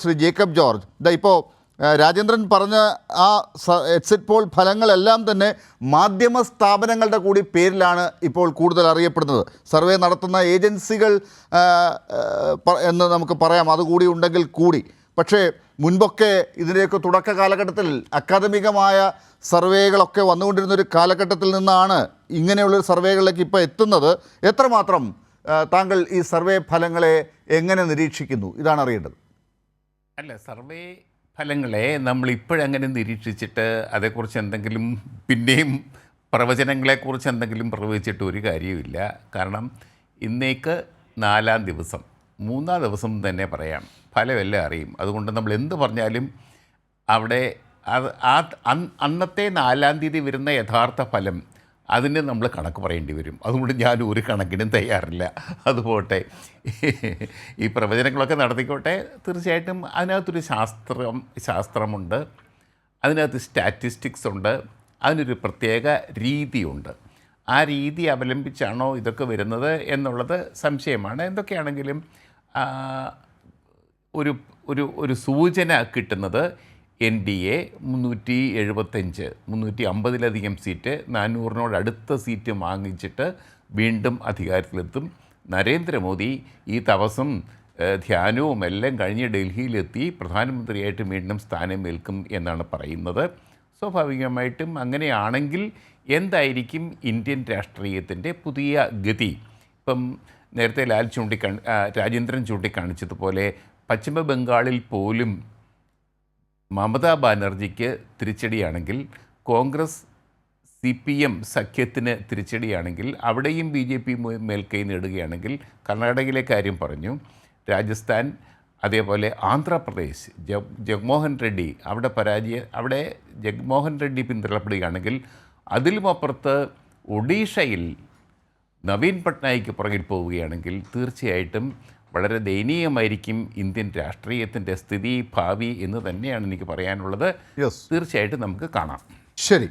Shri Jacob George ഇപ്പോൾ രാജേന്ദ്രൻ പറഞ്ഞ ആ എക്സിറ്റ് പോൾ ഫലങ്ങളെല്ലാം തന്നെ മാധ്യമ സ്ഥാപനങ്ങളുടെ കൂടി പേരിലാണ് ഇപ്പോൾ കൂടുതൽ അറിയപ്പെടുന്നത്. സർവേ നടത്തുന്ന ഏജൻസികൾ എന്ന് നമുക്ക് പറയാം, അതുകൂടി ഉണ്ടെങ്കിൽ കൂടി. പക്ഷേ മുൻപൊക്കെ ഇതിൻ്റെയൊക്കെ തുടക്ക കാലഘട്ടത്തിൽ അക്കാദമികമായ സർവേകളൊക്കെ വന്നുകൊണ്ടിരുന്നൊരു കാലഘട്ടത്തിൽ നിന്നാണ് ഇങ്ങനെയുള്ളൊരു സർവേകളിലേക്ക് ഇപ്പോൾ എത്തുന്നത്. എത്രമാത്രം താങ്കൾ ഈ സർവേ ഫലങ്ങളെ എങ്ങനെ നിരീക്ഷിക്കുന്നു? ഇതാണ് അറിയേണ്ടത്. അല്ല, സർവേ ഫലങ്ങളെ നമ്മളിപ്പോഴങ്ങനെ നിരീക്ഷിച്ചിട്ട് അതേക്കുറിച്ച് എന്തെങ്കിലും പിന്നെയും പ്രവചനങ്ങളെക്കുറിച്ച് എന്തെങ്കിലും പ്രവചിച്ചിട്ട് ഒരു കാര്യവുമില്ല. കാരണം ഇന്നേക്ക് 4-ാം ദിവസം, 3-ാം ദിവസം തന്നെ പറയാം, ഫലമെല്ലാം അറിയും. അതുകൊണ്ട് നമ്മൾ എന്ത് പറഞ്ഞാലും അവിടെ അന്നത്തെ 4-ാം തീയതി വരുന്ന യഥാർത്ഥ ഫലം അതിന് നമ്മൾ കണക്ക് പറയേണ്ടി വരും. അതുകൊണ്ട് ഞാൻ ഒരു കണക്കിനും തയ്യാറില്ല. അതുപോട്ടെ, ഈ പ്രവചനങ്ങളൊക്കെ നടത്തിക്കോട്ടെ. തീർച്ചയായിട്ടും അതിനകത്തൊരു ശാസ്ത്രമുണ്ട്, അതിനകത്ത് സ്റ്റാറ്റിസ്റ്റിക്സ് ഉണ്ട്, അതിനൊരു പ്രത്യേക രീതിയുണ്ട്. ആ രീതി അവലംബിച്ചാണോ ഇതൊക്കെ വരുന്നത് എന്നുള്ളത് സംശയമാണ്. എന്തൊക്കെയാണെങ്കിലും ഒരു സൂചന കിട്ടുന്നത് NDA 375, 350-ലധികം സീറ്റ്, 400-നോടടുത്ത സീറ്റ് വാങ്ങിച്ചിട്ട് വീണ്ടും അധികാരത്തിലെത്തും. നരേന്ദ്രമോദി ഈ തപസ്സും ധ്യാനവും എല്ലാം കഴിഞ്ഞ് ഡൽഹിയിലെത്തി പ്രധാനമന്ത്രിയായിട്ട് വീണ്ടും സ്ഥാനമേൽക്കും എന്നാണ് പറയുന്നത്. സ്വാഭാവികമായിട്ടും അങ്ങനെയാണെങ്കിൽ എന്തായിരിക്കും ഇന്ത്യൻ രാഷ്ട്രീയത്തിൻ്റെ പുതിയ ഗതി? ഇപ്പം നേരത്തെ രാജേന്ദ്രൻ ചൂണ്ടിക്കാണിച്ചതുപോലെ പശ്ചിമ ബംഗാളിൽ പോലും മമതാ ബാനർജിക്ക് തിരിച്ചടിയാണെങ്കിൽ, കോൺഗ്രസ് CPM സഖ്യത്തിന് തിരിച്ചടിയാണെങ്കിൽ, അവിടെയും BJP മേൽക്കൈ നേടുകയാണെങ്കിൽ, കർണാടകയിലെ കാര്യം പറഞ്ഞു, രാജസ്ഥാൻ, അതേപോലെ ആന്ധ്രാപ്രദേശ്, ജഗ്മോഹൻ റെഡ്ഡി അവിടെ ജഗ്മോഹൻ റെഡ്ഡി പിന്തള്ളപ്പെടുകയാണെങ്കിൽ, അതിലുമപ്പുറത്ത് ഒഡീഷയിൽ നവീൻ പട്നായിക്ക് പുറകിൽ പോവുകയാണെങ്കിൽ തീർച്ചയായിട്ടും വളരെ ദയനീയമായിരിക്കും ഇന്ത്യൻ രാഷ്ട്രീയത്തിൻ്റെ സ്ഥിതി, ഭാവി എന്ന് തന്നെയാണ് എനിക്ക് പറയാനുള്ളത്. തീർച്ചയായിട്ടും നമുക്ക് കാണാം. ശരി.